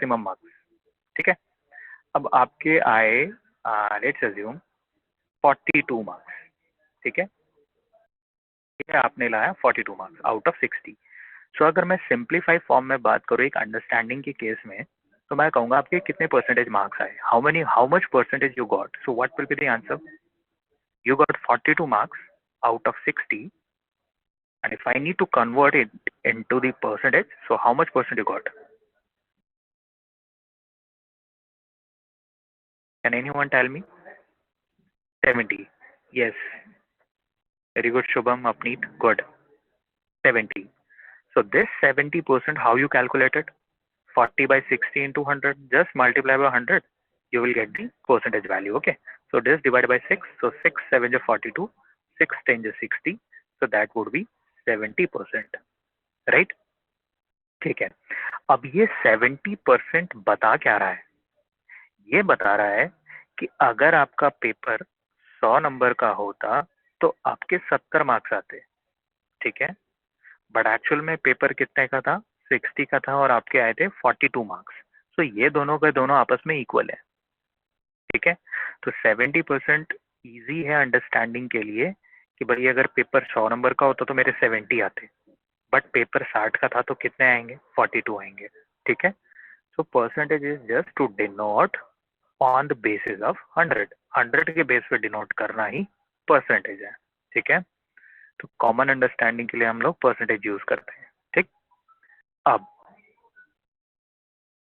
Maximum marks, ठीक है। अब आपके आए लेट्स अज्यूम 42 मार्क्स, ठीक है, ये आपने लाया 42 मार्क्स आउट ऑफ 60। सो अगर मैं सिंप्लीफाई फॉर्म में बात करूँ एक अंडरस्टैंडिंग के केस में, तो मैं कहूंगा आपके कितने परसेंटेज मार्क्स आए, how much percentage you got. So what will be the answer? You got 42 marks out of 60, and if I need to convert it into the percentage, so how much percent you got? Can anyone tell me? 70. Yes. Very good, Shubham, Apneet. Good. 70. So this 70%, how you calculate it? 40 by 60 into 100. Just multiply by 100. You will get the percentage value. Okay. So this divided by 6. So 6 7 is 42. 6 10 is 60. So that would be 70%. Right? ठीक है। अब ये 70% बता क्या रहा है? ये बता रहा है कि अगर आपका पेपर 100 नंबर का होता तो आपके 70 मार्क्स आते, ठीक है। बट एक्चुअल में पेपर कितने का था? 60 का था और आपके आए थे 42 मार्क्स। तो ये दोनों के दोनों आपस में इक्वल है, ठीक है। तो 70% ईजी है अंडरस्टैंडिंग के लिए कि भाई अगर पेपर 100 नंबर का होता तो मेरे 70 आते, बट पेपर 60 का था तो कितने आएंगे? 42 आएंगे, ठीक है। So percentage is just to denote on the basis of 100. 100 के बेस पे डिनोट करना ही परसेंटेज है, ठीक है। तो कॉमन अंडरस्टैंडिंग के लिए हम लोग परसेंटेज यूज करते हैं, ठीक। अब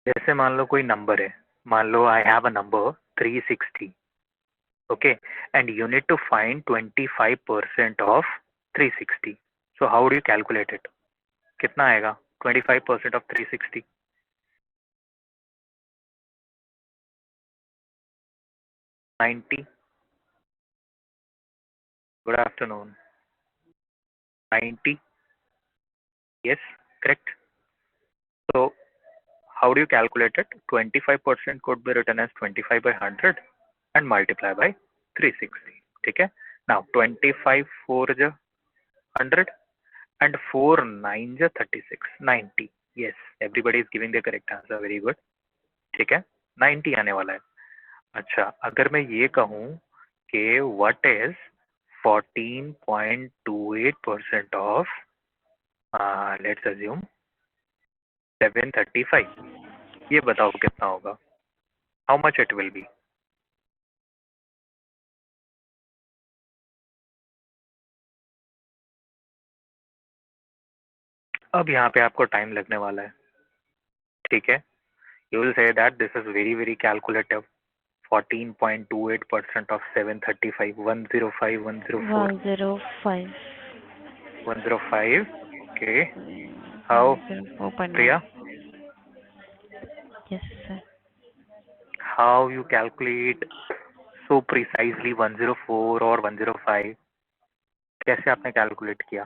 जैसे मान लो कोई नंबर है, मान लो I have a number 360, okay, and you need to find 25% of 360। So how do you calculate it? कितना आएगा 25% of 360? 90। Good afternoon. 90। yes, correct. So how do you calculate it? 25% could be written as 25 by 100 and multiply by 360, ठीक है। Now 25 4 is 100 and 4 9 is 36, 90। yes, everybody is giving the correct answer, very good, ठीक है। 90 आने वाला है। अच्छा, अगर मैं ये कहूँ कि what is 14.28% of let's assume 735, ये बताओ कितना होगा? How much it will be? अब यहाँ पे आपको टाइम लगने वाला है, ठीक है। You will say that this is very very calculative. 14.28% of 735, 105, 104, 105, 105, okay. How 104.9. Priya, Yes, sir. How you calculate so precisely 104 और 105? कैसे आपने कैलकुलेट किया?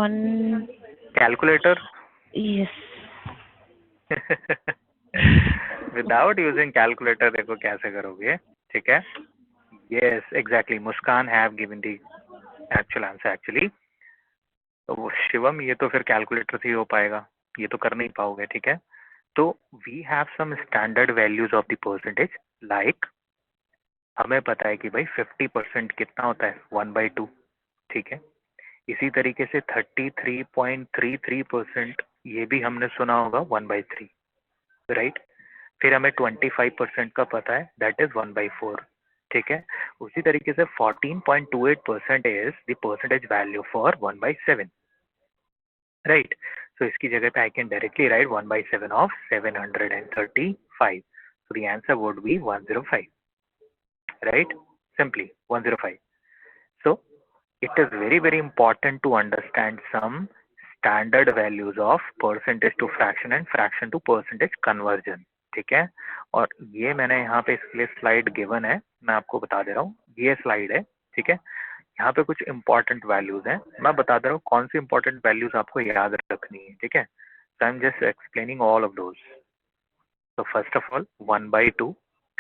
One. Calculator? Yes. Without using calculator देखो कैसे करोगे, ठीक है। Yes exactly, Muskan have given the actual answer actually. तो वो शिवम, ये तो फिर कैलकुलेटर से ही हो पाएगा, ये तो कर नहीं पाओगे, ठीक है। तो we have some standard values of the percentage, like हमें पता है कि भाई 50% कितना होता है? 1/2, ठीक है। इसी तरीके से 33.33% ये भी हमने सुना होगा 1/3, राइट। फिर हमें 25% का पता है, दैट इज 1/4, ठीक है। उसी तरीके से 14.28% is the percentage value for 1/7, right. So इसकी जगह पे I can directly write 1/7 of 735। So the answer would be 105, right, simply 105। So it is very very important to understand some standard values of percentage to fraction and fraction to percentage conversion, ठीक है। और ये मैंने यहाँ पे इसके लिए slide given है, मैं आपको बता दे रहा हूँ, ये स्लाइड है, ठीक है। यहाँ पे कुछ इंपॉर्टेंट वैल्यूज हैं, मैं बता दे रहा हूँ कौन सी इंपॉर्टेंट वैल्यूज आपको याद रखनी है, ठीक है। So I am just explaining all of those. So first of all 1/2,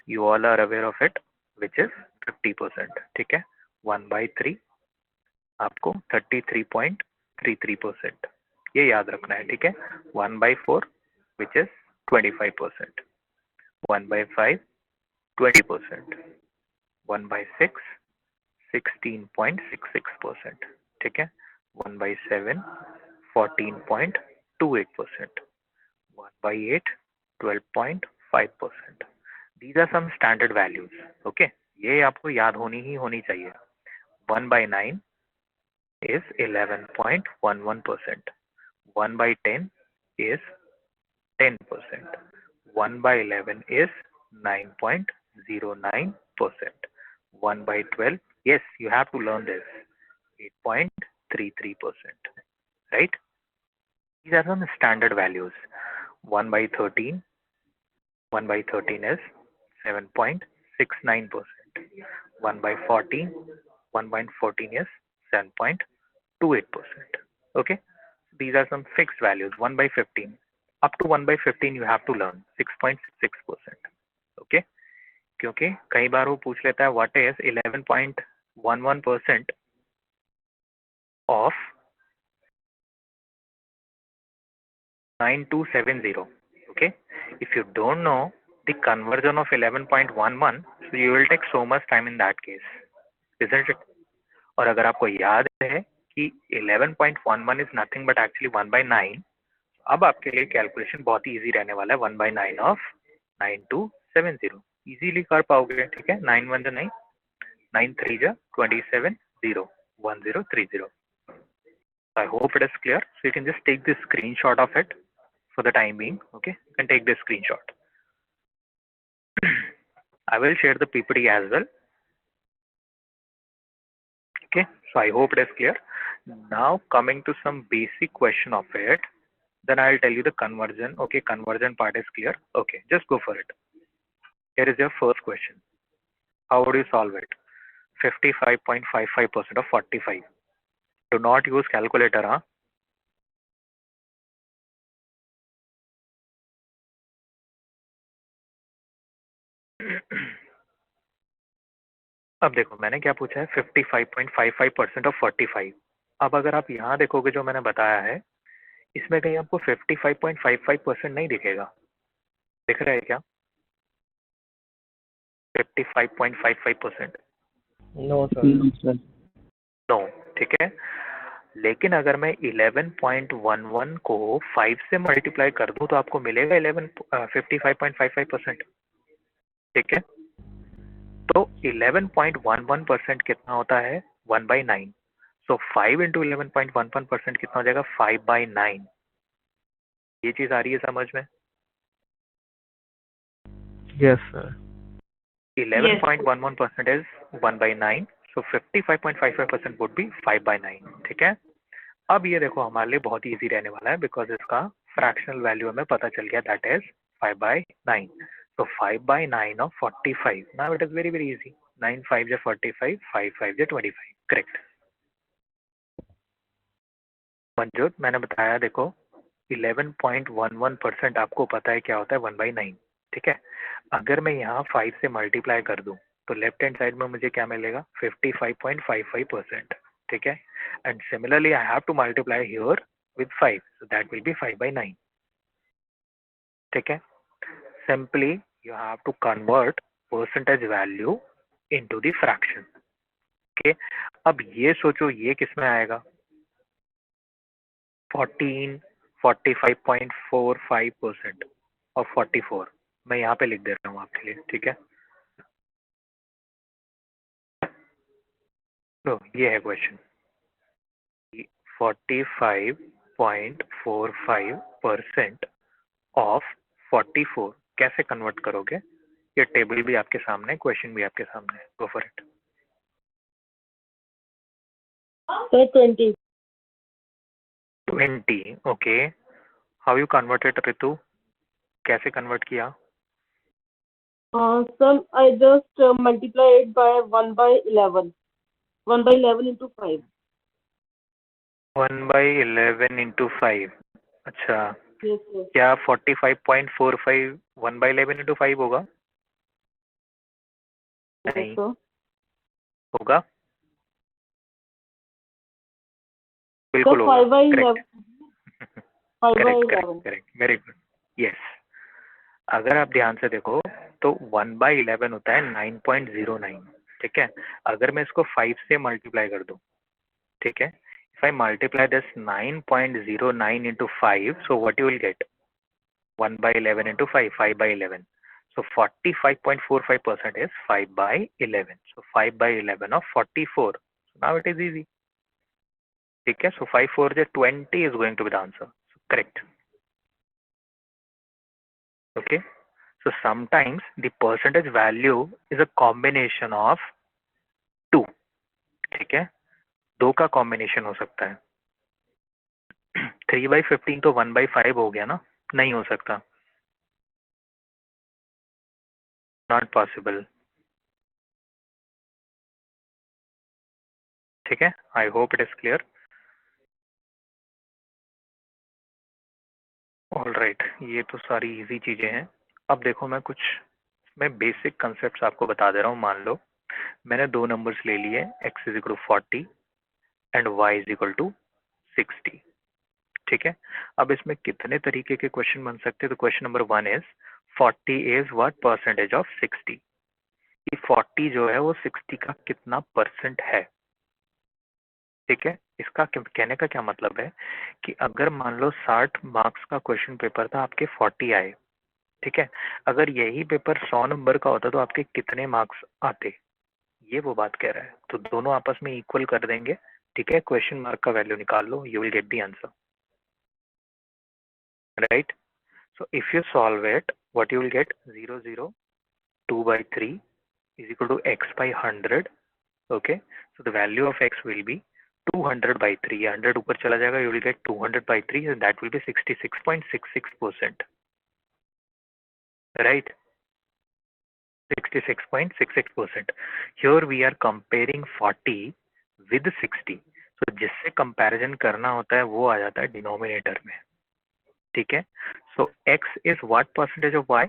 you all are aware of it, which is 50%, ठीक है। 1/3 आपको 33.33%, ये याद रखना है, ठीक है। 1/4 विच इज 25%, 1/5 20%, 1/6 16.66%, ठीक है। 1/7 14.28%, 1/8 12.5%. These are some standard values. Okay, ये आपको याद होनी चाहिए. 1/9 is 11.11%. 1/10 is 10%. 1/11 is 9.09%. 1/12, yes, you have to learn this, 8.33%, right? These are some standard values. 1/13 is 7.69%. 1/14 is 7.28%. Okay, these are some fixed values. 1/15, up to 1/15 you have to learn 6.6%. okay, क्योंकि कई बार वो पूछ लेता है what is 11.11% of 9270. Okay, if you don't know the conversion of 11.11, so you will take so much time in that case, isn't it? और अगर आपको याद है कि 11.11 is nothing but actually 1/9, अब आपके लिए कैलकुलेशन बहुत ही इजी रहने वाला है. 1/9 ऑफ 9270 इजीली कर पाओगे, ठीक है. 9 1 9, 9 3 27 0 1030. I hope it is clear. So you can just take this screenshot of it for the time being. Okay, you can take this screenshot. I will share the PPT as well. Okay, so I hope it is clear. Now coming to some basic question of it, then I'll tell you the conversion. Okay, conversion part is clear. Okay, just go for it. Here is your first question. How would you solve it? 55.55% of 45. Do not use calculator, huh? अब देखो मैंने क्या पूछा है, 55.55% of 45. अब अगर आप यहाँ देखोगे जो मैंने बताया है, इसमें कहीं आपको 55.55% नहीं दिखेगा. दिख रहा है क्या? 55.55%. No sir. नो, ठीक है. लेकिन अगर मैं 11.11 को 5 से मल्टीप्लाई कर दूं तो आपको मिलेगा 55.55%. ठीक है, तो 11.11% कितना होता है? 1/9. सो 5 इंटू 11.11% कितना हो जाएगा? 5/9. ये चीज आ रही है समझ में? Yes sir. 11.11% is 1/9. So 55.55% would be 5/9. ठीक है. अब ये देखो हमारे लिए बहुत इजी रहने वाला है बिकॉज इसका फ्रैक्शनल वैल्यू हमें पता चल गया, that is 5/9. So 5/9 of 45. Now it is very easy. 9 5 is 45, 5 5 is 25. Correct. मंजूर, मैंने बताया देखो 11.11% आपको पता है क्या होता है? 1/9. ठीक है, अगर मैं यहाँ 5 से मल्टीप्लाई कर दूं तो लेफ्ट हैंड साइड में मुझे क्या मिलेगा? 55.55%. ठीक है, and similarly I have to multiply here with 5, so that will be 5/9. ठीक है, simply you have to convert percentage value into the fraction. Okay, अब ये सोचो ये किस में आएगा? 45.45% और 44. मैं यहाँ पे लिख दे रहा हूँ आपके लिए, ठीक है. तो ये है क्वेश्चन. 45.45% ऑफ 44 कैसे कन्वर्ट करोगे? ये टेबल भी आपके सामने, क्वेश्चन भी आपके सामने. Go for it. 20. 20. Okay, how you converted Ritu? कैसे कन्वर्ट किया? Sir, I just multiply it by 1/11. 1/11 into 5. 1/11 into 5. अच्छा, Yes, sir. क्या 45.45 1/11 into 5 होगा? Yes, नहीं sir. होगा, बिल्कुल So होगा. 5/11. Correct. 5 by correct 11. Correct very good. Yes, अगर आप ध्यान से देखो तो 1/11 होता है 9.09. ठीक है, अगर मैं इसको 5 से मल्टीप्लाई कर दूं, ठीक है, if I multiply this 9.09 into 5, so what you will get? 1/11 into 5, 5/11. So 45.45% is 5/11. So 5/11 of 44. So now it is easy. ठीक है, so 5 4 20 is going to be the answer. So correct. Okay. So sometimes the percentage value is a combination of two. ठीक है, दो का combination हो सकता है. 3/15 तो 1/5 हो गया ना, नहीं हो सकता. Not possible. ठीक है, आई hope it is clear. All right, ये तो सारी इजी चीजें हैं. अब देखो मैं कुछ मैं बेसिक कंसेप्ट आपको बता दे रहा हूँ. मान लो मैंने दो नंबर्स ले लिए, x is equal to 40 and y is equal to 60. ठीक है, अब इसमें कितने तरीके के क्वेश्चन बन सकते हैं? तो question number 1 is 40 is what percentage of 60. ये 40 जो है वो 60 का कितना परसेंट है. ठीक है, इसका कहने का क्या मतलब है कि अगर मान लो 60 मार्क्स का क्वेश्चन पेपर था, आपके 40 आए. ठीक है, अगर यही पेपर 100 नंबर का होता तो आपके कितने मार्क्स आते, ये वो बात कह रहा है. तो दोनों आपस में इक्वल कर देंगे. ठीक है, क्वेश्चन मार्क का वैल्यू निकाल लो, you will get the answer. Right, so if you solve it, what you will get? 0 0 2/3 is equal to x by 100. Okay, so the value of x will be 200/3. 100 ऊपर चला जाएगा, you will get 200/3 and that will be 66.66%. right, 66.66%. here we are comparing 40 with 60. so जिससे comparison करना होता है वो आ जाता है डिनोमिनेटर में. ठीक है, so x is what percentage of y?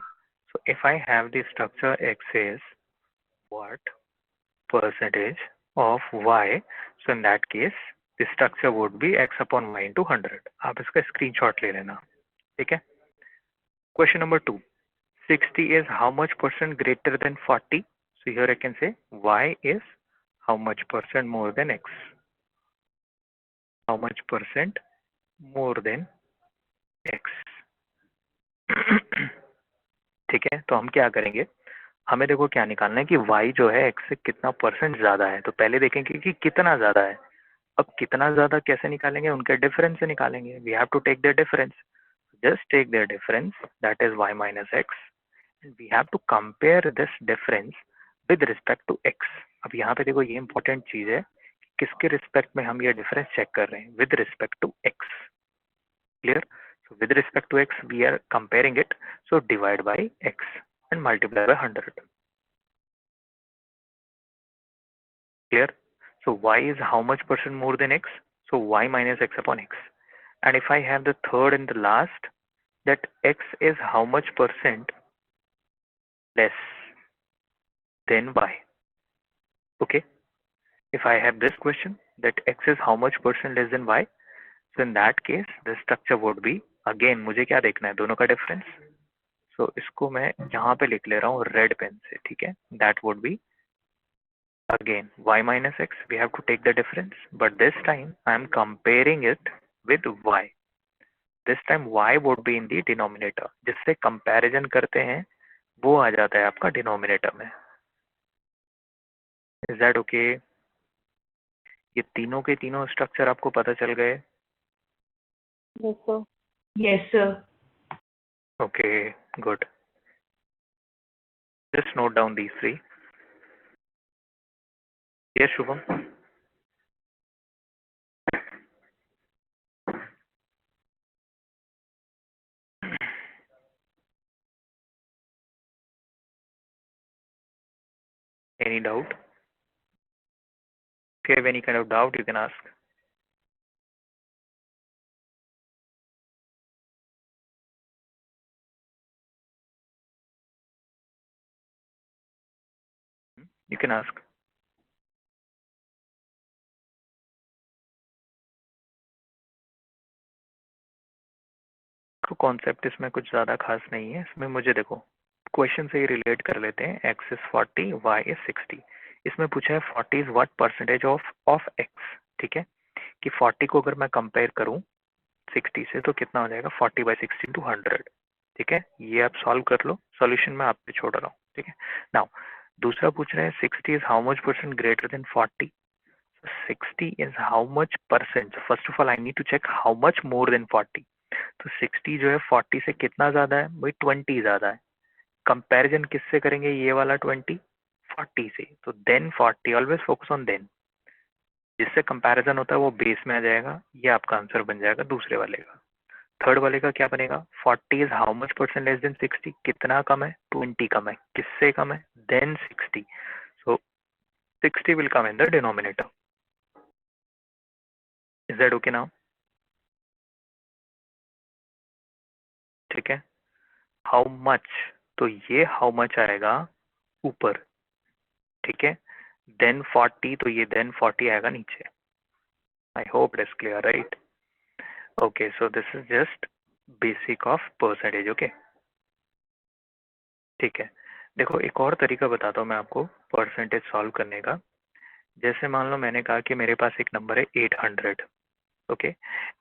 So if I have the structure x is what percentage of y, so in that case the structure would be x upon y into 100. आप इसका screenshot ले लेना. ठीक है, question number 2, 60 is how much percent greater than 40? So here I can say y is how much percent more than x. How much percent more than x. ठीक है, तो हम क्या करेंगे, हमें देखो क्या निकालना है कि y जो है x से कितना परसेंट ज्यादा है. तो पहले देखेंगे कि कितना ज्यादा है. अब कितना ज्यादा कैसे निकालेंगे, उनके डिफरेंस से निकालेंगे. We have to take their difference. Just take their difference, that is y minus x, and we have to compare this difference with respect to x. अब यहाँ पे देखो ये इंपॉर्टेंट चीज है, किसके रिस्पेक्ट में हम ये डिफरेंस चेक कर रहे हैं, with respect to x. Clear, so with respect to x we are comparing it, so divide by x and multiply by 100. clear, so y is how much percent more than x, so y minus x upon x. And if I have the third and the last, that x is how much percent less than y. Okay, if I have this question that x is how much percent less than y, so in that case the structure would be, again मुझे क्या देखना है, दोनों का difference. सो इसको मैं यहाँ पे लिख ले रहा हूँ रेड पेन से. ठीक है, that would B again y minus x. we have to take the difference, but this time I am comparing it with y. this time y would be in the denominator. जिससे comparison करते हैं वो आ जाता है आपका denominator में. Is that okay? ये तीनों के तीनों स्ट्रक्चर आपको पता चल गए? Yes, sir. Yes, sir. Okay, good. Just note down these three. yes, Shubham. Any doubt? If you have any kind of doubt, you can ask. You can ask. Concept इसमें कुछ ज़्यादा खास नहीं है। इसमें मुझे देखो क्वेश्चन से ही रिलेट कर लेते हैं। x is 40, y is 60। इसमें पूछा है 40 is what percentage of x। ठीक है, कि 40 को अगर मैं कंपेयर करूं 60 से तो कितना हो जाएगा 40/60 × 100। ठीक है, ये आप सॉल्व कर लो, सॉल्यूशन मैं आप पे छोड़ रहा हूँ। ठीक है, नाउ दूसरा पूछ रहे हैं 60 is how much percent greater than 40। 60 is how much percent? First of all, I need to check how much more than 40. तो 60 जो है 40 से कितना ज्यादा है भाई? 20 ज्यादा है। कंपैरिजन किससे करेंगे? ये वाला 20 40 से। तो then 40, always focus on then. जिससे कंपैरिजन होता है वो बेस में आ जाएगा। ये आपका आंसर बन जाएगा दूसरे वाले का। थर्ड वाले का क्या बनेगा? 40 is how much percent less then 60। कितना कम है? 20 कम है। किससे कम है? Then 60। So 60 will come in the denominator. Is that okay now? ठीक है, हाउ मच, तो ये हाउ मच आएगा ऊपर। ठीक है, देन 40, तो ये देन 40 आएगा नीचे। आई hope it is clear, right? Okay, so this is just basic of percentage. Okay, ठीक है। देखो एक और तरीका बताता हूँ मैं आपको परसेंटेज सॉल्व करने का। जैसे मान लो मैंने कहा कि मेरे पास एक नंबर है 800। Okay,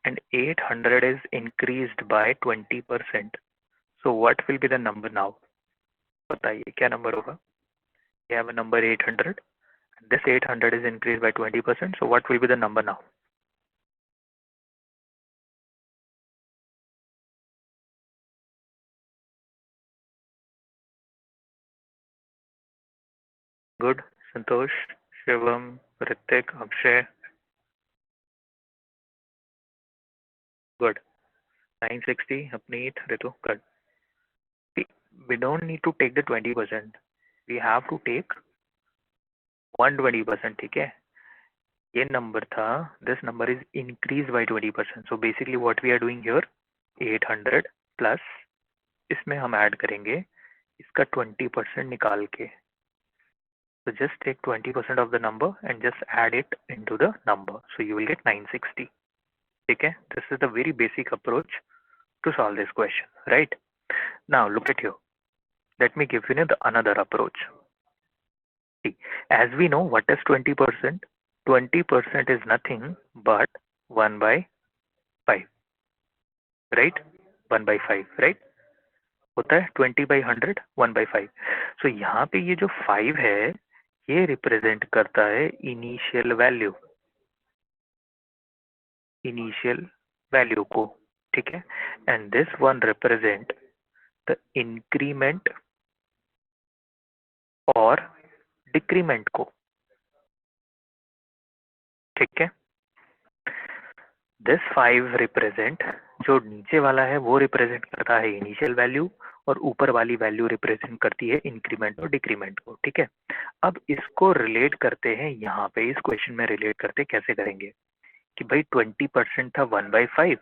and 800 is increased by 20%। So what will be the number now? बताइए क्या नंबर होगा? You have a number 800. This 800 is increased by 20%. So what will be the number now? Good. Santosh, Shivam, Ritik, Akshay. Good. 960, Apneet, Ritu. Good. See, we don't need to take the 20%. We have to take 120%. ठीक है, ये number था, this number is increased by 20%. So basically what we are doing here, 800 plus इसमें हम add करेंगे इसका 20% निकाल के। So just take 20% of the number and just add it into the number. So you will get 960. Okay, this is the very basic approach to solve this question, right? Now look at here. Let me give you the another approach. See, as we know, what is 20%? 20% is nothing but 1 by 5, right? 1 by 5, right? होता है 20 by 100, 1 by 5. So यहाँ पे ये जो 5 है ये represent करता है इनिशियल वैल्यू को। ठीक है, and this one represent the increment और डिक्रीमेंट को। ठीक है, दिस 5 रिप्रेजेंट, जो नीचे वाला है वो रिप्रेजेंट करता है इनिशियल वैल्यू और ऊपर वाली वैल्यू रिप्रेजेंट करती है इंक्रीमेंट और डिक्रीमेंट को। ठीक है, अब इसको रिलेट करते हैं यहाँ पे, इस क्वेश्चन में रिलेट करते कैसे करेंगे कि भाई 20% था 1 by 5,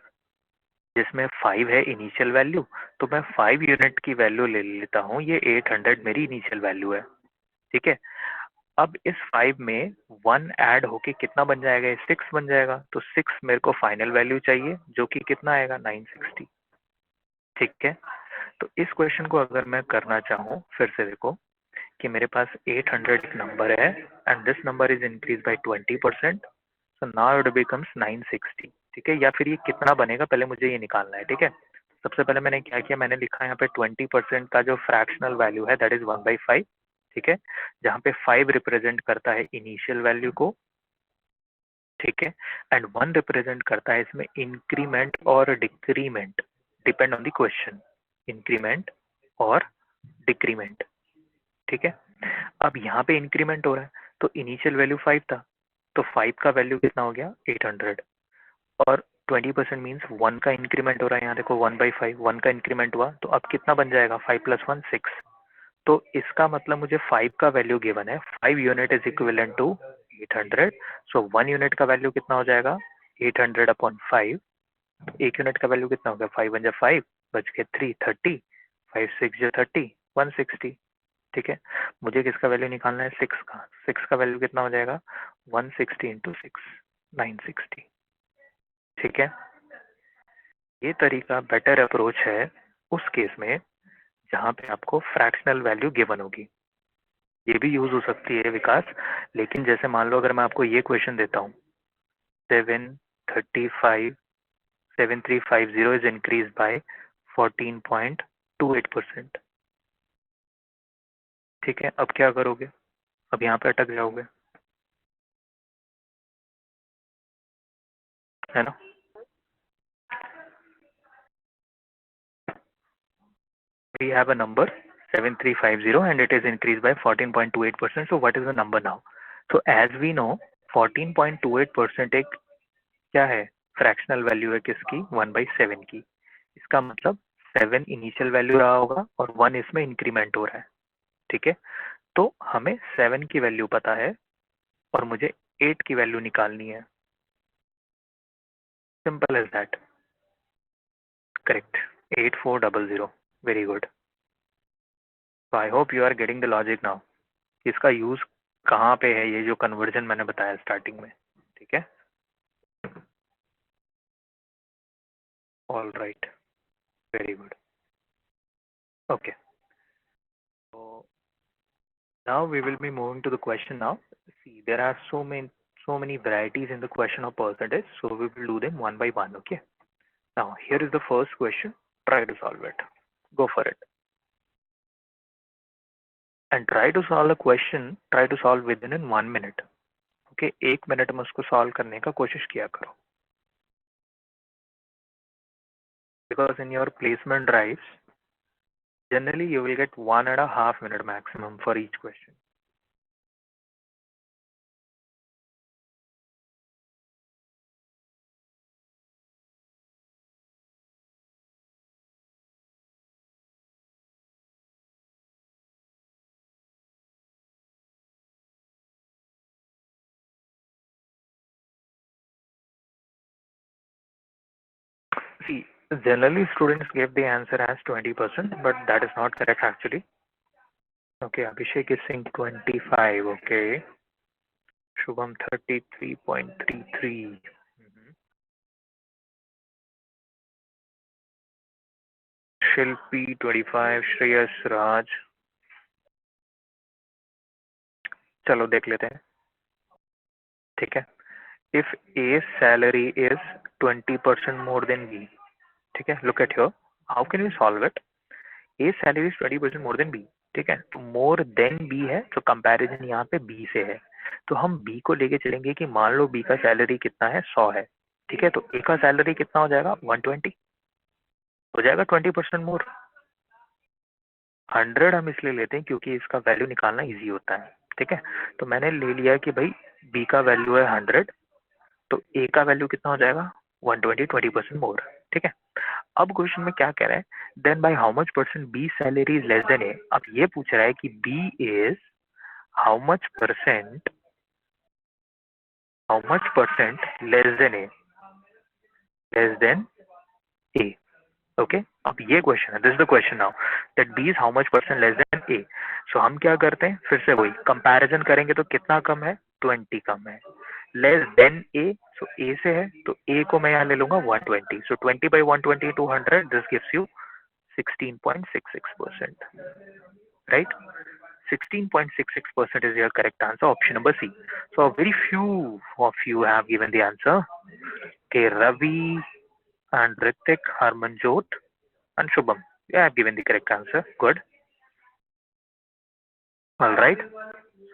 जिसमें 5 है इनिशियल वैल्यू, तो मैं 5 यूनिट की वैल्यू ले लेता हूँ। ये 800 मेरी इनिशियल वैल्यू है। ठीक है, अब इस 5 में 1 ऐड होके कितना बन जाएगा? 6 बन जाएगा। तो 6 मेरे को फाइनल वैल्यू चाहिए, जो कि कितना आएगा? 960। ठीक है, तो इस क्वेश्चन को अगर मैं करना चाहूँ, फिर से देखो कि मेरे पास 800 नंबर है and this number is increase by 20%। So now it becomes 960। ठीक है, या फिर ये कितना बनेगा पहले मुझे ये निकालना है। ठीक है, सबसे पहले मैंने क्या किया, मैंने लिखा यहाँ पे 20% का जो फ्रैक्शनल वैल्यू है दैट इज 1 by 5। ठीक है, जहाँ पे 5 रिप्रेजेंट करता है इनिशियल वैल्यू को। ठीक है, एंड 1 रिप्रेजेंट करता है इसमें इंक्रीमेंट और decrement, depend on the question, increment और डिक्रीमेंट। ठीक है, अब यहाँ पे इंक्रीमेंट हो रहा है, तो इनिशियल वैल्यू 5 था, तो 5 का वैल्यू कितना हो गया? 800। और 20% मीन्स 1 का इंक्रीमेंट हो रहा है। यहाँ देखो 1 by 5, 1 का इंक्रीमेंट हुआ, तो अब कितना बन जाएगा? 5 + 1 6। तो इसका मतलब मुझे 5 का वैल्यू गिवन है, 5 unit is equivalent to 800। So 1 unit का वैल्यू कितना हो जाएगा? 800/5। एक यूनिट का वैल्यू कितना हो गया? 5 × 5 बच के 3 30, 5 6 30, 160। ठीक है, मुझे किसका वैल्यू निकालना है? 6 का। 6 का वैल्यू कितना हो जाएगा? 160 × 6, 960। ठीक है, ये तरीका बेटर अप्रोच है उस केस में जहाँ पे आपको फ्रैक्शनल वैल्यू गिवन होगी। ये भी यूज हो सकती है विकास, लेकिन जैसे मान लो अगर मैं आपको ये क्वेश्चन देता हूँ 7350 is increased by 14.28%। ठीक है, अब क्या करोगे? अब यहाँ पे अटक जाओगे, है ना? We have a number 7350 and it is increased by 14.28%. So what is the number now? So as we know 14.28% एक क्या है? फ्रैक्शनल वैल्यू है किसकी? 1/7 की। इसका मतलब 7 इनिशियल वैल्यू रहा होगा और 1 इसमें इंक्रीमेंट हो रहा है। ठीक है, तो हमें 7 की वैल्यू पता है और मुझे 8 की वैल्यू निकालनी है। Simple as that. Correct, 8400। Very good. So I hope you are getting the logic now। इसका यूज कहाँ पे है, ये जो कन्वर्जन मैंने बताया स्टार्टिंग में। ठीक है, all right, very good. Okay, so now we will be moving to the question now। See, there are so many varieties in the question of percentage, so we will do them one by one। Okay, now here is the first question, try to solve it, go for it and try to solve the question, try to solve within in 1 minute। Okay, 1 minute में उसको solve करने का कोशिश किया करो, because in your placement drives generally you will get 1.5 minute maximum for each question। See, generally students give the answer as 20%, but that is not correct actually। Okay, Abhishek is saying 25, okay, Shubham 33.33, Shilpi 25, Shreyas Raj। चलो देख लेते हैं। ठीक है, if A salary is 20% more than B, ठीक है, look at here, how can we solve it? A salary is 20% more than B। ठीक है, तो more than B है तो कंपैरिजन यहाँ पे B से है, तो हम B को लेके चलेंगे कि मान लो B का सैलरी कितना है, 100 है। ठीक है, तो A का सैलरी कितना हो जाएगा? 120 हो जाएगा, 20% मोर। 100 हम इसलिए लेते हैं क्योंकि इसका वैल्यू निकालना इजी होता है। ठीक है, तो मैंने ले लिया कि भाई B का वैल्यू है 100, तो A का वैल्यू कितना हो जाएगा? 120, 20% मोर। ठीक है, अब क्वेश्चन में क्या कह रहा है? Then by how much percent B salary is less than A. अब ये पूछ रहा है कि B is how much percent less than A, less than A. Okay, अब ये क्वेश्चन है, this is the question now, that B is how much percent less than A. So हम क्या करते हैं, फिर से वही कंपैरिजन करेंगे, तो कितना कम है? 20 कम है। लेस देन ए, सो ए से है तो ए को मैं यहाँ ले लूंगा 120। सो 20 by 120 to 100, this gives you 16.66%, right? 16.66% is your correct answer, option number C। So very few of you have given the answer। Okay, Ravi and Ritik, Harmanjot and Shubham, you have given the correct answer, good। All right,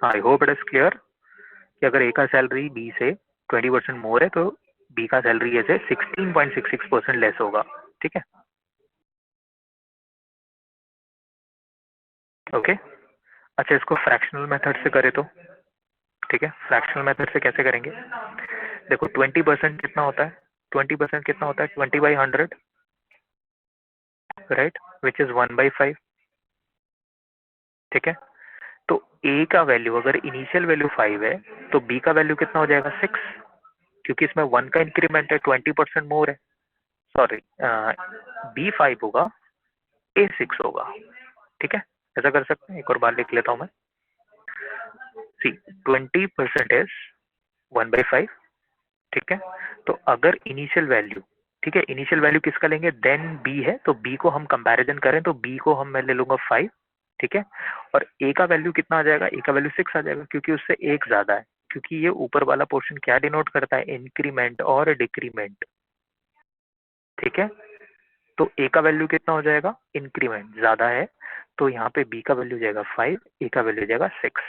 I hope it is clear कि अगर A का salary B से 20% मोर है तो B का salary ऐसे 16.66% less होगा। ठीक है, ओके। अच्छा, इसको फ्रैक्शनल मेथड से करें तो, ठीक है, फ्रैक्शनल मेथड से कैसे करेंगे? देखो 20% कितना होता है? 20% कितना होता है? 20/100, राइट, विच इज 1/5। ठीक है, तो ए का वैल्यू अगर इनिशियल वैल्यू 5 है तो बी का वैल्यू कितना हो जाएगा? 6, क्योंकि इसमें 1 का इंक्रीमेंट है, 20% मोर है। सॉरी, बी 5 होगा, ए 6 होगा। ठीक है, ऐसा कर सकते हैं, एक और बार लिख लेता हूं मैं। सी, 20% इज 1/5। ठीक है, तो अगर इनिशियल वैल्यू ठीक है, इनिशियल वैल्यू किसका लेंगे, देन बी है, तो बी को हम कंपैरिजन करें तो बी को मैं ले लूंगा 5, ठीक है, और ए का वैल्यू कितना आ जाएगा, ए का वैल्यू 6 आ जाएगा क्योंकि उससे एक ज्यादा है, क्योंकि ये ऊपर वाला पोर्शन क्या डिनोट करता है, इंक्रीमेंट और डिक्रीमेंट, ठीक है। तो ए का वैल्यू कितना हो जाएगा, इंक्रीमेंट ज्यादा है, तो यहाँ पे बी का वैल्यू जाएगा 5, ए का वैल्यू जाएगा 6।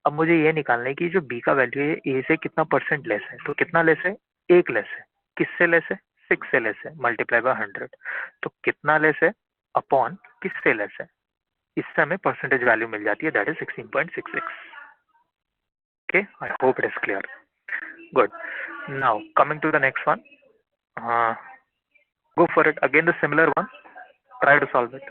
अब मुझे ये निकालना है कि जो बी का वैल्यू है ए से कितना परसेंट लेस है, तो कितना लेस है, एक लेस है, किससे लेस है, 6 से लेस है, मल्टीप्लाई बाय 100, तो कितना लेस है अपॉन किससे लेस है, इससे हमें परसेंटेज वैल्यू मिल जाती है, that is 16.66। Okay, I hope it is clear, good. Now coming to the next one, go for it again, the similar one, try to solve it.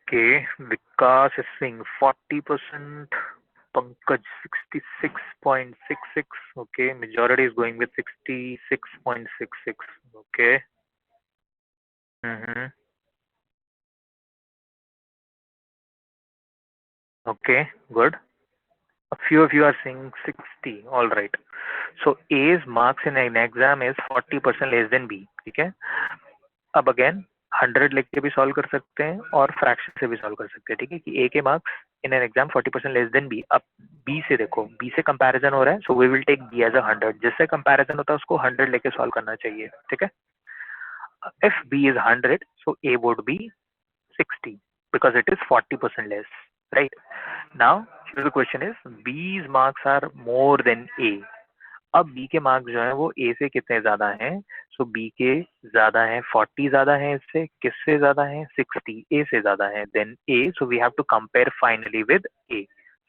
Okay, Vikas is saying 40%, Pankaj 66.66. Okay, majority is going with 66.66. Okay. Mm-hmm. Okay, good. A few of you are saying 60. All right. So A's marks in an exam is 40% less than B. ठीक है. अब again 100 लेके भी solve कर सकते हैं और fraction से भी सॉल्व कर सकते हैं, ठीक है, कि ए के marks in an exam 40% less than B. अब बी से देखो, बी से कंपैरिजन हो रहा है, so we will take B as a 100, जिससे कंपैरिजन होता है उसको 100 लेके सॉल्व करना चाहिए, ठीक है। If B is 100, so A would be 60 because it is 40% less, right? Now here the question is, B's marks are more than A. अब B के मार्क्स जो है वो A से कितने ज्यादा हैं, सो B के ज्यादा है, 40 ज्यादा है इससे, किससे ज्यादा है, 60, A से ज्यादा है, then A, so we have to compare finally with A,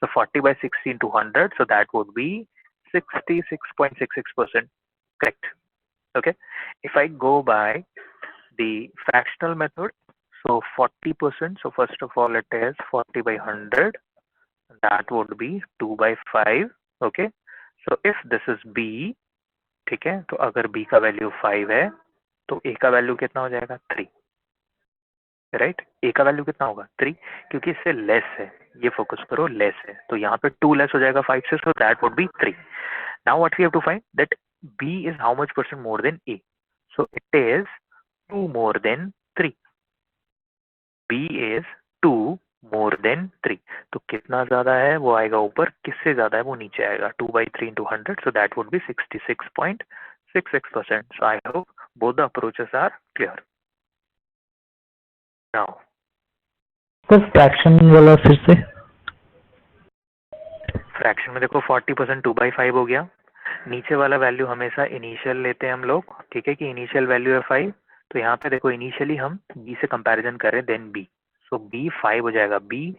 so 40 by 60 into 100, so that would be 66.66%, correct? Okay, if I go by the fractional method, so 40%, so first of all it is 40 by 100, that would be 2 by 5, okay, so if this is B, ठीक है, तो अगर b का value 5 है तो a का value कितना हो जाएगा, 3, राइट। a का वैल्यू कितना होगा, 3, क्योंकि इससे लेस है, ये फोकस करो, लेस है, तो यहाँ पे 2 लेस हो जाएगा 5 से, so that would be 3। Now what we have to find, that b is how much percent more than a, so it is 2 more than 3, b is 2 more than 3, तो कितना ज्यादा है वो आएगा ऊपर, किससे ज्यादा है वो नीचे आएगा, 2 by 3 into 100, so that would be 66.66%. So I hope both the approaches are clear. Now sir fraction वाला फिर से। फ्रैक्शन में देखो 40% 2 by 5 हो गया, नीचे वाला वैल्यू हमेशा इनिशियल लेते हैं हम लोग, ठीक है, कि इनिशियल वैल्यू है 5, तो यहाँ पे देखो इनिशियली हम b से कंपैरिजन करें देन b, सो b 5 हो जाएगा, b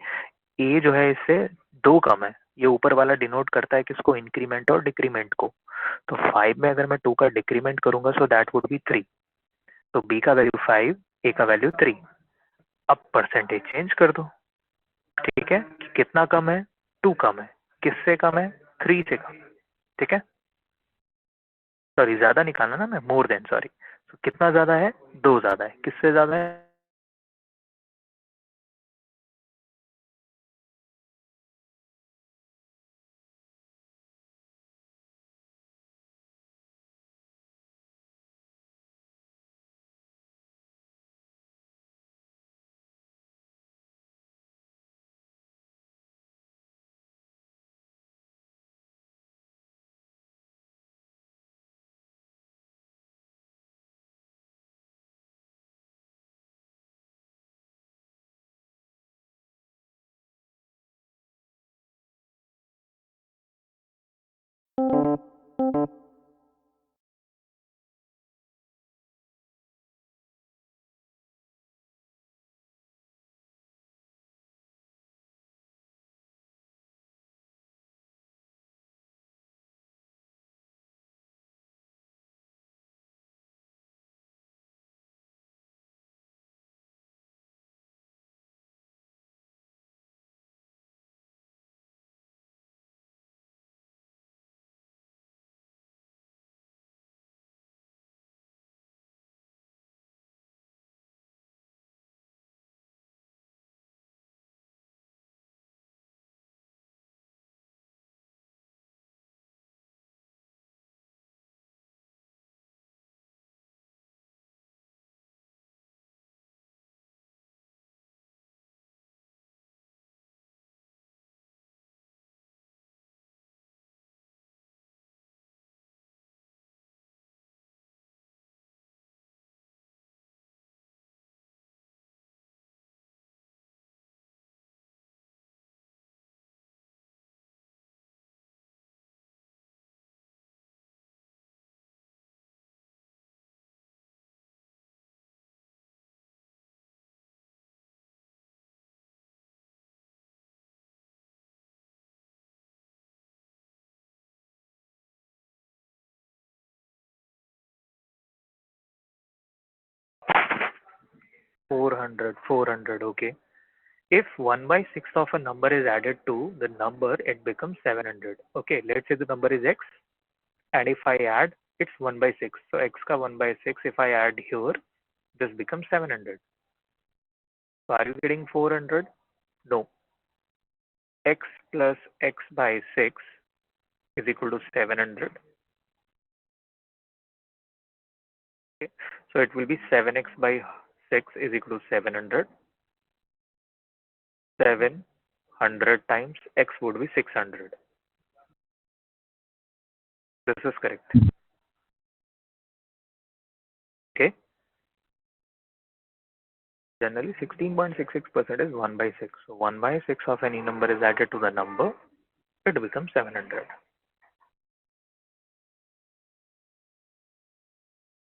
a जो है इससे 2 कम है, ये ऊपर वाला डिनोट करता है किसको, इंक्रीमेंट और डिक्रीमेंट को, तो 5 में अगर मैं 2 का डिक्रीमेंट करूंगा सो दैट वुड बी 3, तो b का वैल्यू 5, a का वैल्यू 3, अब परसेंटेज चेंज कर दो, ठीक है, कि कितना कम है, 2 कम है, किससे कम है, 3 से कम, ठीक है, सॉरी ज्यादा निकालना ना मैं, मोर देन, सॉरी, तो कितना ज्यादा है, 2 ज्यादा है, किससे ज्यादा है, 400, okay. If 1 by 6 of a number is added to the number, it becomes 700. Okay, let's say the number is x, and if I add, it's 1 by 6. So x ka 1 by 6, if I add here, this becomes 700. So are you getting 400? No. X plus x by 6 is equal to 700. Okay. So it will be 7x by 6 is equal to 700. 700 times x would be 600. This is correct. Okay. Generally 16.66% is 1 by 6. So 1 by 6 of any number is added to the number, it becomes 700.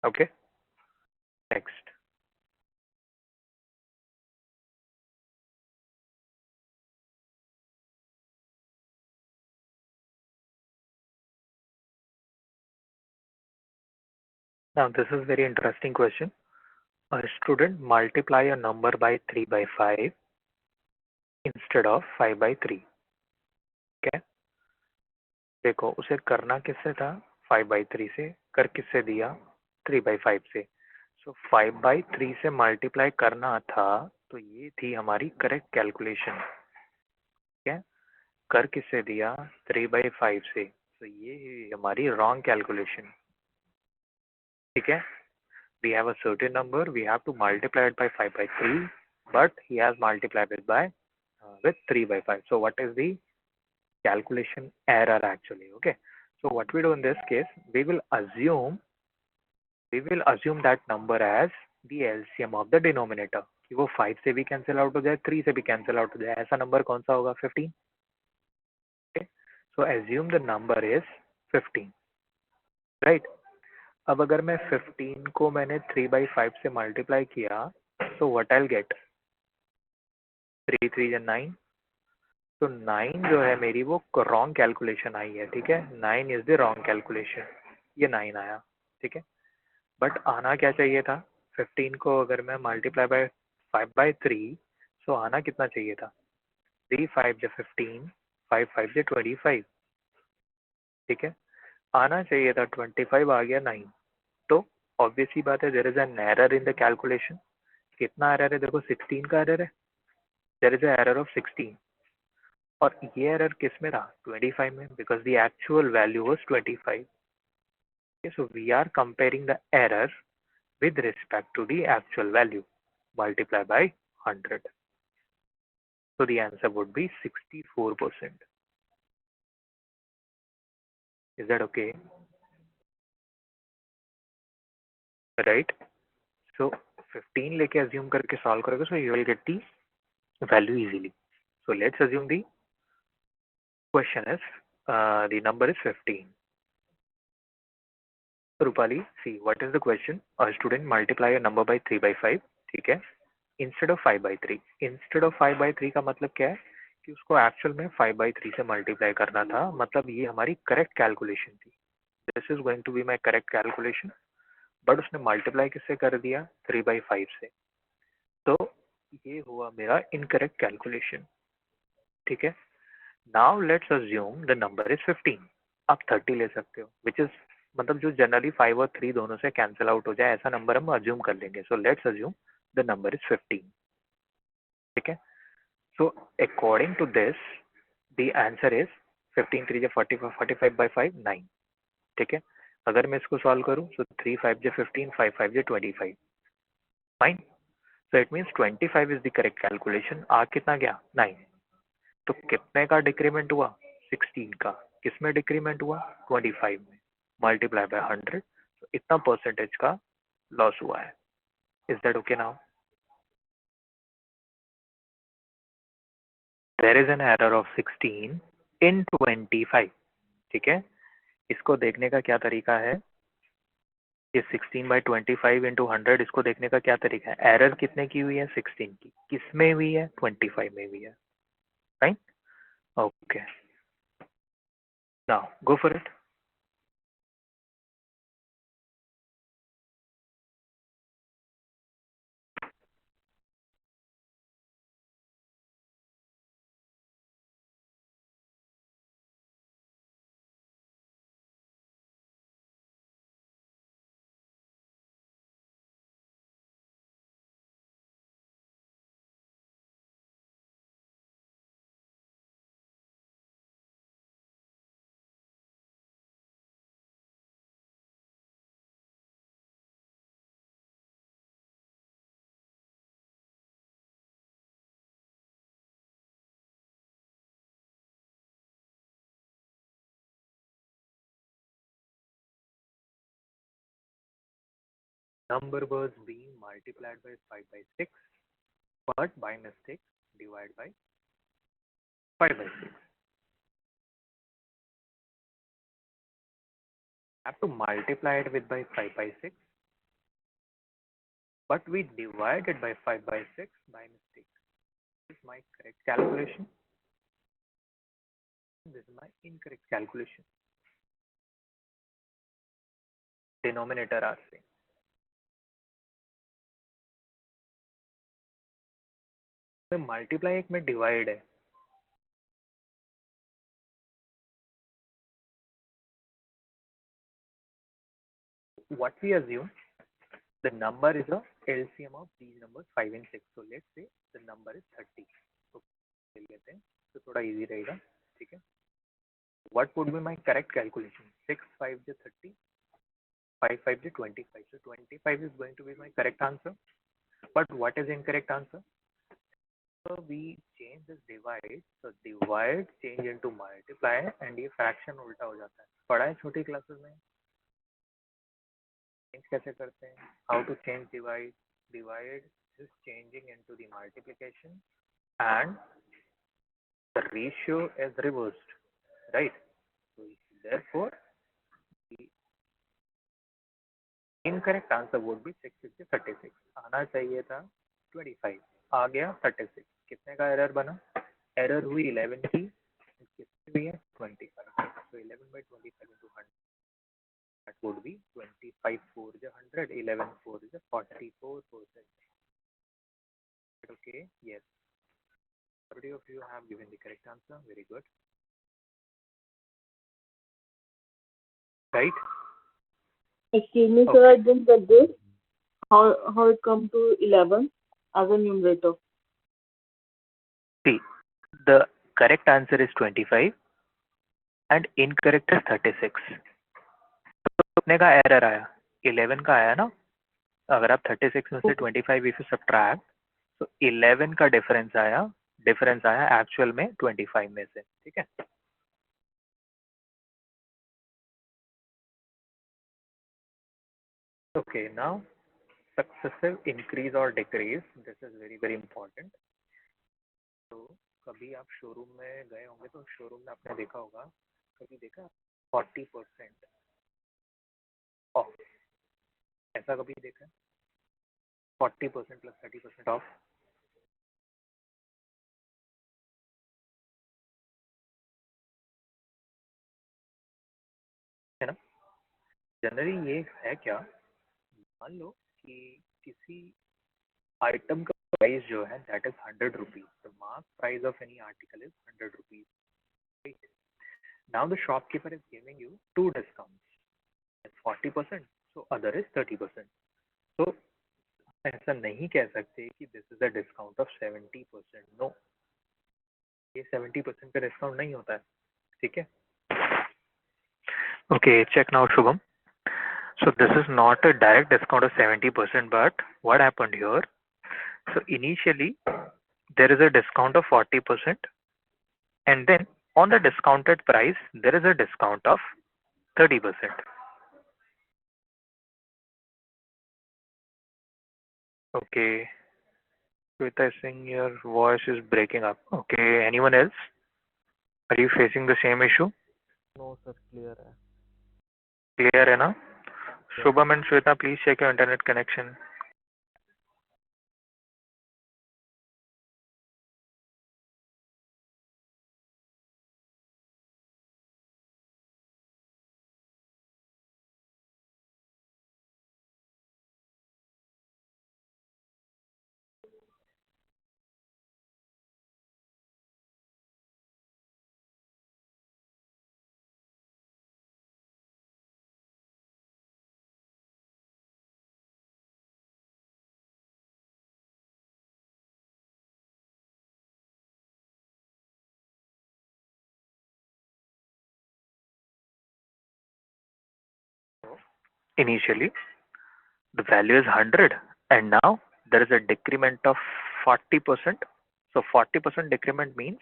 Okay. Next. Now this is very interesting question. A student multiply a number by 3 by 5 instead of 5 by 3. Okay. देखो उसे करना किससे था 5 by 3 से, कर किससे दिया 3 by 5 से. सो 5 by 3 से मल्टीप्लाई करना था, तो ये थी हमारी करेक्ट कैलकुलेशन. ठीक है. कर किससे दिया 3 by 5 से, तो ये हमारी रॉन्ग कैलकुलेशन. ठीक है. We have a certain number, we have to multiply it by 5 by 3, but he has multiplied it by with 3 by 5. So what is the calculation error actually? Okay. So what we do in this case, we will assume that number as the LCM of the denominator. कि वो 5 से भी cancel out हो जाए, 3 से भी cancel out हो जाए. ऐसा number कौन सा होगा 15. Okay. So assume the number is 15. Right. अब अगर मैं 15 को मैंने 3 by 5 से मल्टीप्लाई किया, तो व्हाट आई गेट 3 3 9. तो 9 जो है मेरी वो रॉन्ग कैलकुलेशन आई है. ठीक है. 9 इज द रॉन्ग कैलकुलेशन. ये 9 आया. ठीक है. बट आना क्या चाहिए था 15 को अगर मैं मल्टीप्लाई बाय 5 by 3, सो आना कितना चाहिए था 3 5 जो 15, 5 5 जो 25. ठीक है. आना चाहिए था 25, आ गया 9. तो ऑब्वियस ही बात है there is an error in the calculation. कितना एरर है देखो 16 का एरर है. There is error of 16. और ये एरर किस में था 25 में, because the actual value was 25. So we are comparing the error with respect to the actual value, multiply by 100. So the answer would be 64%. Is that okay? Right. So 15 लेके assume करके solve करोगे, so you will get the value easily. So let's assume the question is the number is 15. Rupali, see what is the question. A student multiply a number by 3 by 5. ठीक है. Instead of 5 by 3. Instead of 5 by 3 का मतलब क्या है कि उसको actual में 5 by 3 से मल्टीप्लाई करना था. मतलब ये हमारी करेक्ट कैलकुलेशन थी. This is going to be my correct calculation. But उसने मल्टीप्लाई किससे कर दिया 3 by 5 से. तो ये हुआ मेरा इनकरेक्ट कैलकुलेशन. ठीक है. Now let's assume the number is 15. आप 30 ले सकते हो, विच इज मतलब जो जनरली 5 और 3 दोनों से कैंसिल आउट हो जाए ऐसा नंबर हम अज्यूम कर लेंगे. So let's assume the number is 15. ठीक है. So according to this, the answer is 15 3 जो 45 45 by 5 9. ठीक है. अगर मैं इसको सॉल्व करूं तो 3 5 जो 15 5 5 जो 25. Fine. So it means 25 is the correct calculation. आ कितना गया 9. तो कितने का डिक्रीमेंट हुआ 16 का. किस में डिक्रीमेंट हुआ 25 में. Multiply by 100. तो इतना परसेंटेज का लॉस हुआ है. Is that okay now? There is an error of 16 in 25. ठीक है. इसको देखने का क्या तरीका है, ये 16 by 25 into 100, इसको देखने का क्या तरीका है. एरर कितने की हुई है 16 की. किस में हुई है 25 में हुई है. Right. Okay. Now go for it. number was being multiplied by 5 by 6, but by mistake divided by 5 by 6. I have to multiply it with by 5 by 6, but we divided by 5 by 6 by mistake. This is my correct calculation. This is my incorrect calculation. Denominator are same. तो multiply एक में divide है. What we assume, the number is a LCM of these numbers 5 and 6. So let's say the number is 30. तो ले लेते हैं, तो थोड़ा easy रहेगा, ठीक है. What would be my correct calculation? 6 5 is 30, 5 5 is 25. So 25 is going to be my correct answer. But what is incorrect answer? So we change this divide. So divide change into multiply and ये fraction उल्टा हो जाता है. पढ़ा है छोटी classes में change कैसे करते हैं? How to change divide? Divide is changing into the multiplication and the ratio is reversed, right? So therefore the incorrect answer would be 6 is 36. आना चाहिए था 25, आ गया 36. कितने का एरर बना? एरर हुई 11 की, कितनी हुई है 25. So 11 by 25 into 100, that would be 25 4 is 100, 11 4 is 44%. Okay, yes. Majority of you have given the correct answer. Very good. Right? Excuse me, sir, I didn't get this. How it come to 11 as a numerator? See, the correct answer is 25 and incorrect is 36. तो कितने का error आया? 11 का आया ना. अगर आप 36 में से 25 if you subtract, तो 11 का डिफरेंस आया एक्चुअल में 25 में से, ठीक है. Okay, now successive increase or decrease, this is very very important. तो कभी आप शोरूम में गए होंगे तो शोरूम में आपने देखा होगा, कभी देखा 40% ऑफ, ऐसा कभी देखा है? 40% plus 30% ऑफ. है ना. जनरली ये है क्या, मान लो कि किसी आइटम का प्राइस जो है that is 100 rupees. The mark price of any article is 100 rupees. Now the shopkeeper is giving you two discounts. It's 40%, so other is 30%. So ऐसा नहीं कह सकते कि this is a discount of 70%. No, ये 70% का discount नहीं होता है, ठीक है. Okay, check now, Shubham. So this is not a direct discount of 70%, but what happened here? So initially there is a discount of 40%, and then on the discounted price there is a discount of 30%. Okay, Shweta is saying your voice is breaking up. Okay, anyone else? Are you facing the same issue? No, sir, clear है. Clear है ना? Shubham and Shweta, please check your internet connection. Initially the value is 100 and now there is a decrement of 40%. So 40% decrement means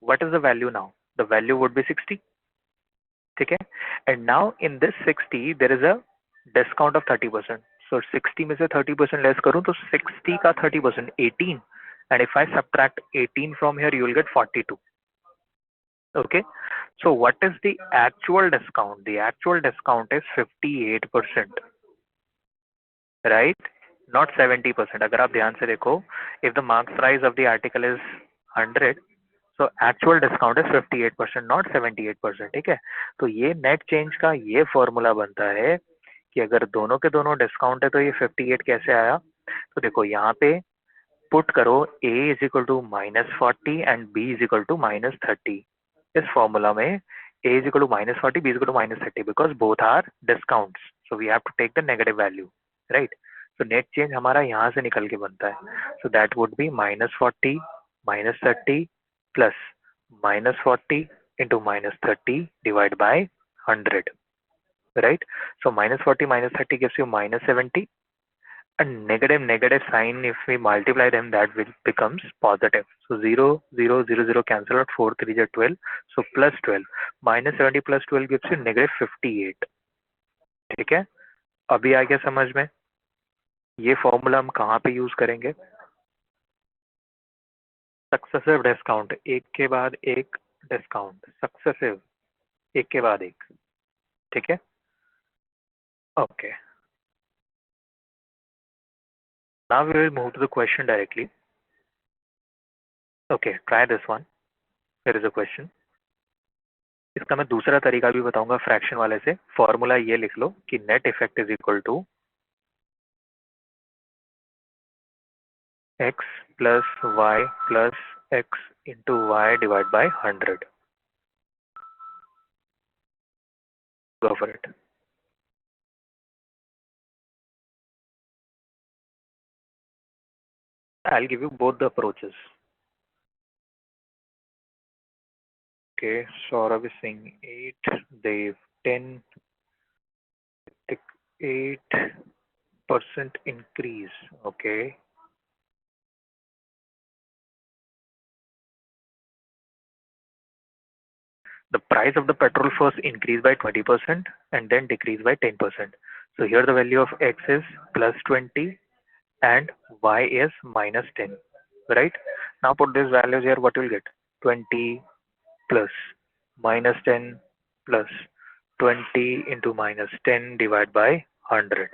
what is the value now? The value would be 60. Okay, and now in this 60 there is a discount of 30%. सो 60 में से 30% less करूं तो 60 का 30% 18, and if I subtract 18 from here, you will get 42. Okay, so what is the actual discount? The actual discount is 58%, right? Not 70%. अगर आप ध्यान से देखो, if the market price of the article is 100, so actual discount is 58%, not 78%. ठीक है, तो ये net change का ये फॉर्मूला बनता है कि अगर दोनों के दोनों डिस्काउंट है तो ये 58 कैसे आया? तो देखो यहाँ पे पुट करो a is equal to -40 and b is equal to -30. इस फॉर्मूला में a is equal to -40, b is equal to -30 because both are discounts, so we have to take the negative value, right? तो net change हमारा यहाँ से निकल के बनता है, so that would be -40 -30 plus -40 into -30 divide by 100, right? So -40 -30 gives you -70, and negative sign, if we multiply them, that will becomes positive. So 0 0 0 0 cancel out, 4 3 is 12, so plus 12. -70 plus 12 gives you -58. ठीक है, अभी आ गया समझ में? ये formula हम कहाँ पे यूज करेंगे? सक्सेसिव डिस्काउंट, एक के बाद एक डिस्काउंट, सक्सेसिव, एक के बाद एक. ठीक है, okay. Now we will move to the question directly. Okay, try this one. Here is a question. इसका मैं दूसरा तरीका भी बताऊंगा फ्रैक्शन वाले से. फॉर्मूला ये लिख लो कि net effect is equal to x plus y plus x into y divide by 100. Go for it. I'll give you both the approaches. Okay, Saurabh is saying 8, Dave 10, 8% increase. Okay. The price of the petrol first increased by 20% and then decreased by 10%. So here the value of x is plus 20 and y is minus 10, right? Now put these values here, what will get? 20 plus minus 10 plus 20 into minus 10 divided by 100.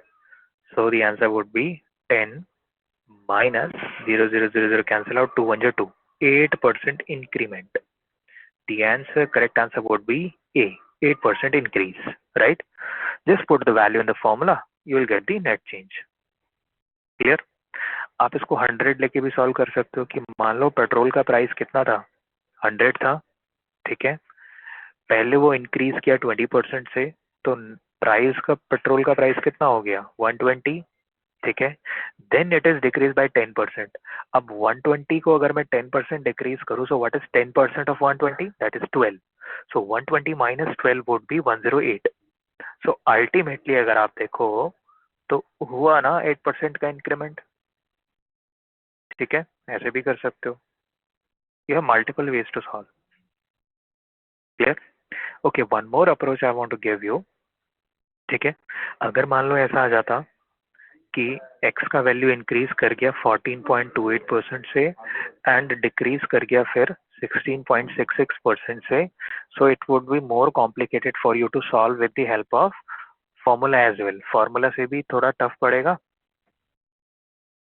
So the answer would be 10 minus 0 0 0 0 cancel out, 2 1 2, 8% increment. The answer, correct answer would be A, 8% increase, right? Just put the value in the formula, you will get the net change. Clear? आप इसको 100 लेके भी solve कर सकते हो कि मान लो petrol का प्राइस कितना था, 100 था, ठीक है, पहले वो इंक्रीज किया 20% से, तो प्राइस का, पेट्रोल का प्राइस कितना हो गया, 120, ठीक है, then it is decrease by 10%. अब 120 को अगर मैं 10% डिक्रीज करूं, so what is 10% of 120? That is 12. So 120 minus 12 would be 108. So ultimately अगर आप देखो तो हुआ ना 8% का इंक्रीमेंट. ठीक है, ऐसे भी कर सकते हो. You have multiple ways to solve. Clear? Okay, one more approach I want to give you. ठीक है, अगर मान लो ऐसा आ जाता कि x का वैल्यू इंक्रीज कर गया 14.28% से एंड डिक्रीज कर गया फिर 16.66% से, so it would be more complicated for you to solve with the help of formula as well. Formula से भी थोड़ा टफ पड़ेगा,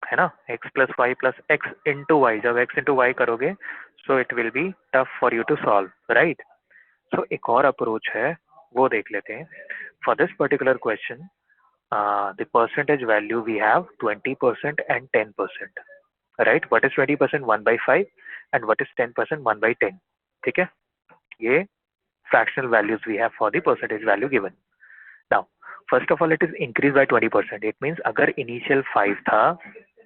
है ना? x plus Y plus x into Y, जब x इंटू वाई करोगे so it will be tough for you to solve, right? सो एक और अप्रोच है, वो देख लेते हैं. For this particular question the percentage value we have 20% and 10%, right? What is 20%? 1 by 5, and what is 10%? 1 by 10. ठीक है, ये fractional values we have for the percentage value given. Now first of all it is increased by 20%. it means अगर initial 5 था,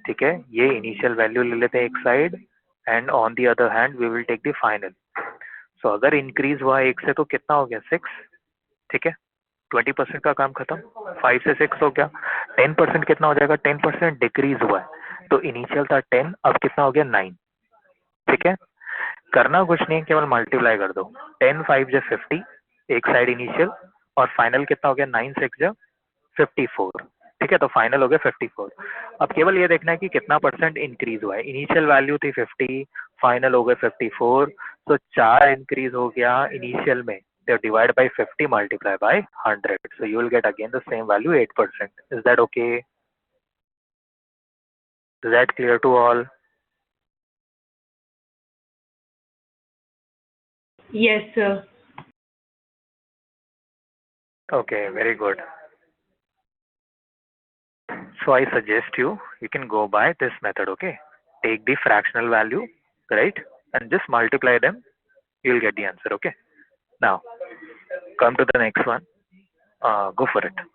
ठीक है, ये initial value ले लेते हैं एक side and on the other hand we will take the final. so अगर increase हुआ 1 से तो कितना हो गया, 6, ठीक है, 20% का काम खत्म, 5 से 6 हो गया. 10% कितना हो जाएगा, 10% डिक्रीज हुआ है, तो इनिशियल था 10, अब कितना हो गया, 9. ठीक है, करना कुछ नहीं, केवल मल्टीप्लाई कर दो. 10 5 जो 50 एक साइड इनिशियल, और फाइनल कितना हो गया, 9 6 जो 54. ठीक है, तो फाइनल हो गया 54। अब केवल ये देखना है कि कितना परसेंट इंक्रीज हुआ है। इनिशियल वैल्यू थी 50, फाइनल हो गए 54, तो 4 इंक्रीज हो गया इनिशियल में, तो divide by 50 multiply by 100, so you will get again the same value 8%. Is that okay? Is that clear to all? Yes, sir. Okay, very good. So I suggest you can go by this method, okay? Take the fractional value, right? And just multiply them, you'll get the answer, okay? Now, come to the next one. Go for it.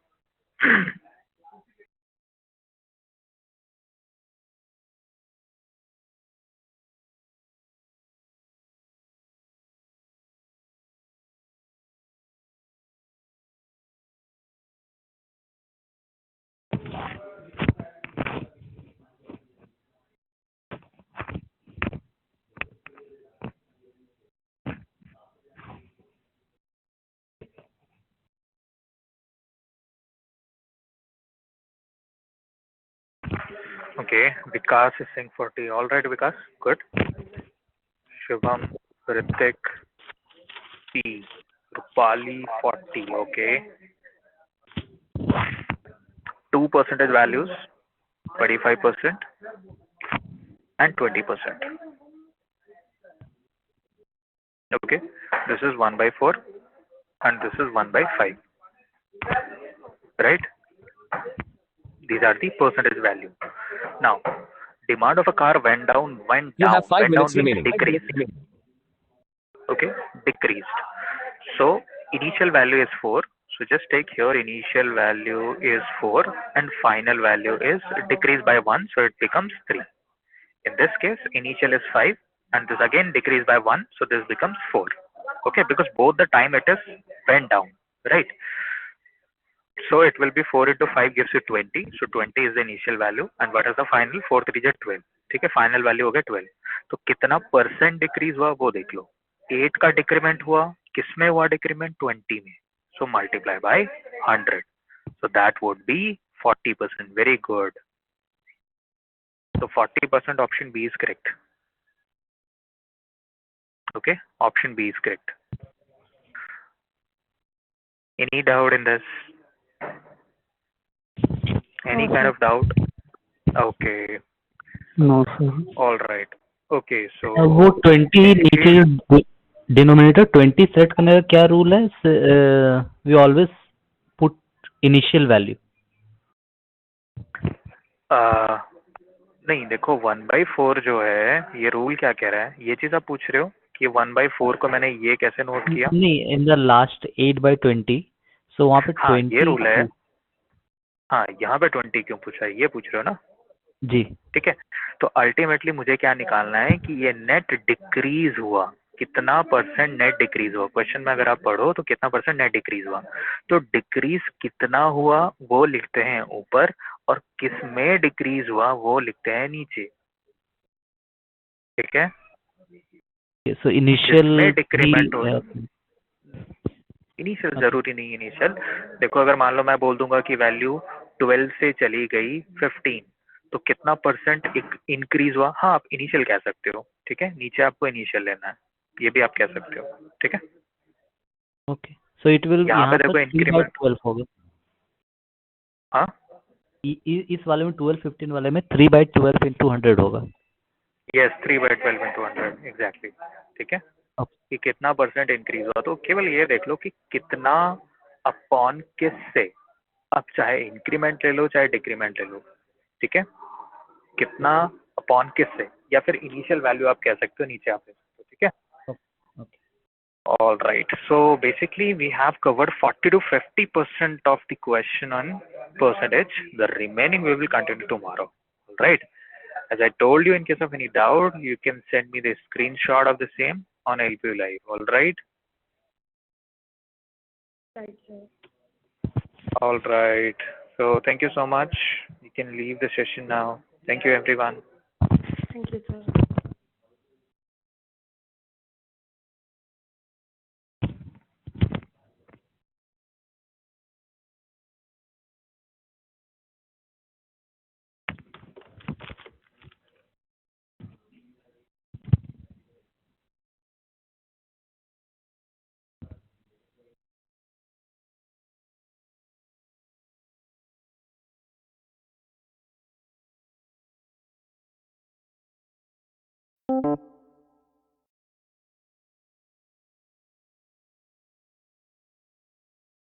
Okay, Vikas is saying 40. All right, Vikas, good. Shivam, Ritik, P, Rupali, 40. Okay. 2 percentage values, 25% and 20%. Okay, this is 1 by 4 and this is 1 by 5. Right? These are the percentage value. Now, demand of a car went down, went You down. have 5 Went minutes down means remaining. decreased. Okay, decreased. So initial value is 4. So just take here initial value is 4 and final value is decreased by 1. So it becomes 3. In this case, initial is 5 and this again decreased by 1. So this becomes 4. Okay, because both the time it is went down, right? So it will be 4 into 5 gives you 20. So 20 is the initial value and what is the final? 4 3 is 12. ठीक है, final value हो गया 12. तो कितना percent decrease हुआ वो देख लो. 8 का डिक्रीमेंट हुआ, किसमें हुआ डिक्रीमेंट? 20 में. So multiply by 100. So that would be 40%. Very good. So 40% option B is correct. Okay, option B is correct. Any doubt in this? Any kind of doubt? Okay, No, sir. all right. Okay, so वो 20 नीचे जो denominator 20 set करने का क्या rule है? We always put initial value. नहीं देखो 1/4 जो है ये रूल क्या कह रहा है, ये चीज आप पूछ रहे हो कि 1/4 को मैंने ये कैसे नोट किया? नहीं, इन द लास्ट 8/20. सो वहाँ पे हाँ 20. ये रूल है. हाँ यहाँ पे 20 क्यों पूछा है ये पूछ रहे हो ना? जी. ठीक है, तो अल्टीमेटली मुझे क्या निकालना है कि ये नेट डिक्रीज हुआ, कितना परसेंट नेट डिक्रीज हुआ. क्वेश्चन में अगर आप पढ़ो तो कितना परसेंट नेट डिक्रीज हुआ, तो डिक्रीज कितना हुआ वो लिखते हैं ऊपर और किस में डिक्रीज हुआ वो लिखते हैं नीचे. ठीक है, सो इनिशियल जिसमें डिक्रीमेंट हो. इनिशियल जरूरी नहीं इनिशियल. देखो अगर मान लो मैं बोल दूंगा कि वैल्यू 12 से चली गई 15, तो कितना परसेंट इंक्रीज हुआ. हाँ आप इनिशियल कह सकते हो. ठीक है, नीचे आपको इनिशियल लेना है, ये भी आप कह सकते हो. ठीक है, ओके. सो इट विल यहाँ यहाँ पे देखो पर increment. 3/12 होगा. हाँ इस वाले में 12/15 वाले में 3/12 into 100 होगा. Yes 3/12 into 100 exactly. ठीक है, कि कितना परसेंट इंक्रीज हुआ, तो केवल ये देख लो कि कितना अपॉन किस से. आप चाहे इंक्रीमेंट ले लो चाहे डिक्रीमेंट ले लो. ठीक है, कितना अपॉन किस से, या फिर इनिशियल वैल्यू आप कह सकते हो, नीचे आप ले सकते हो. ठीक है, all right. So basically we have covered 40 to 50% of the question on percentage. The remaining we will continue tomorrow. All right, as I told you, in case of any doubt you can send me the screenshot of the same on LPU live. All right. Right, sir. All right, so thank you so much. You can leave the session now. Thank you everyone. Thank you, sir. है।